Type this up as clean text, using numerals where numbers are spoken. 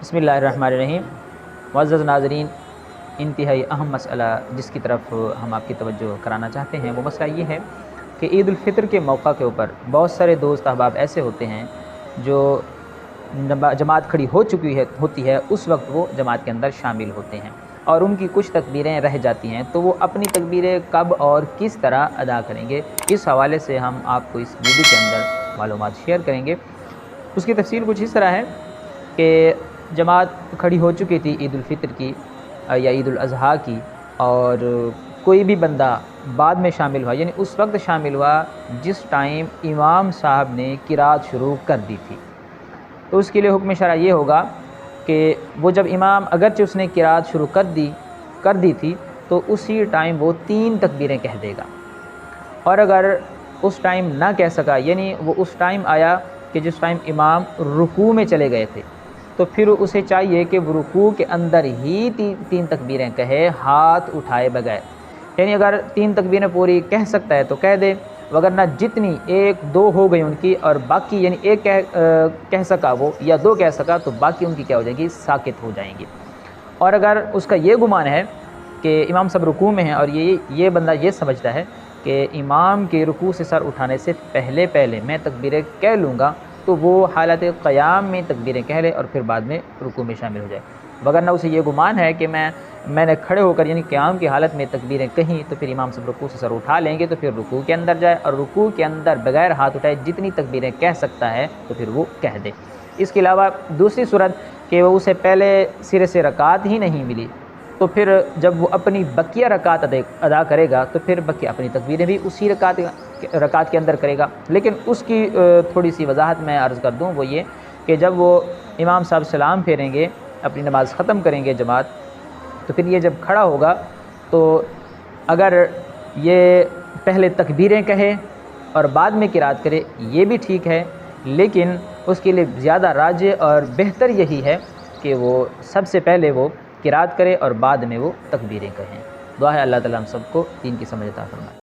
بسم اللہ الرحمن الرحیم۔ معزز ناظرین، انتہائی اہم مسئلہ جس کی طرف ہم آپ کی توجہ کرانا چاہتے ہیں وہ مسئلہ یہ ہے کہ عید الفطر کے موقع کے اوپر بہت سارے دوست احباب ایسے ہوتے ہیں جو جماعت کھڑی ہوتی ہے اس وقت وہ جماعت کے اندر شامل ہوتے ہیں اور ان کی کچھ تکبیریں رہ جاتی ہیں، تو وہ اپنی تکبیریں کب اور کس طرح ادا کریں گے، اس حوالے سے ہم آپ کو اس ویڈیو کے اندر معلومات شیئر کریں گے۔ اس کی تفصیل کچھ اس طرح ہے کہ جماعت کھڑی ہو چکی تھی عید الفطر کی یا عید الاضحیٰ کی، اور کوئی بھی بندہ بعد میں شامل ہوا، یعنی اس وقت شامل ہوا جس ٹائم امام صاحب نے قرات شروع کر دی تھی، تو اس کے لیے حکم شرع یہ ہوگا کہ وہ جب امام اگرچہ اس نے قرات شروع کر دی تھی تو اسی ٹائم وہ 3 تکبیریں کہہ دے گا، اور اگر اس ٹائم نہ کہہ سکا، یعنی وہ اس ٹائم آیا کہ جس ٹائم امام رکوع میں چلے گئے تھے، تو پھر اسے چاہیے کہ وہ رکوع کے اندر ہی 3 تکبیریں کہے، ہاتھ اٹھائے بغیر۔ یعنی اگر 3 تکبیریں پوری کہہ سکتا ہے تو کہہ دے، وگرنہ جتنی 1 2 ہو گئی ان کی، اور باقی یعنی 1 کہہ سکا وہ یا 2 کہہ سکا تو باقی ان کی کیا ہو جائیں گی، ساکت ہو جائیں گی۔ اور اگر اس کا یہ گمان ہے کہ امام صاحب رکوع میں ہیں اور یہ بندہ یہ سمجھتا ہے کہ امام کے رکوع سے سر اٹھانے سے پہلے میں تکبیریں کہہ لوں گا، تو وہ حالت قیام میں تکبیریں کہہ لے اور پھر بعد میں رکوع میں شامل ہو جائے۔ وگرنہ اسے یہ گمان ہے کہ میں نے کھڑے ہو کر یعنی قیام کی حالت میں تکبیریں کہیں تو پھر امام صاحب رکوع سے سر اٹھا لیں گے، تو پھر رکوع کے اندر جائے اور رکوع کے اندر بغیر ہاتھ اٹھائے جتنی تکبیریں کہہ سکتا ہے تو پھر وہ کہہ دے۔ اس کے علاوہ دوسری صورت کہ وہ اسے پہلے سرے سے رکعت ہی نہیں ملی، تو پھر جب وہ اپنی بقیہ رکعت ادا کرے گا تو پھر بقیہ اپنی تکبیریں بھی اسی رکعت کے اندر کرے گا۔ لیکن اس کی تھوڑی سی وضاحت میں عرض کر دوں، وہ یہ کہ جب وہ امام صاحب سلام پھیریں گے، اپنی نماز ختم کریں گے جماعت، تو پھر یہ جب کھڑا ہوگا تو اگر یہ پہلے تکبیریں کہے اور بعد میں قرات کرے یہ بھی ٹھیک ہے، لیکن اس کے لیے زیادہ راجح اور بہتر یہی ہے کہ وہ سب سے پہلے وہ قرات کرے اور بعد میں وہ تکبیریں کہیں۔ دعا ہے اللہ تعالیٰ ہم سب کو دین کی سمجھ عطا فرمائے۔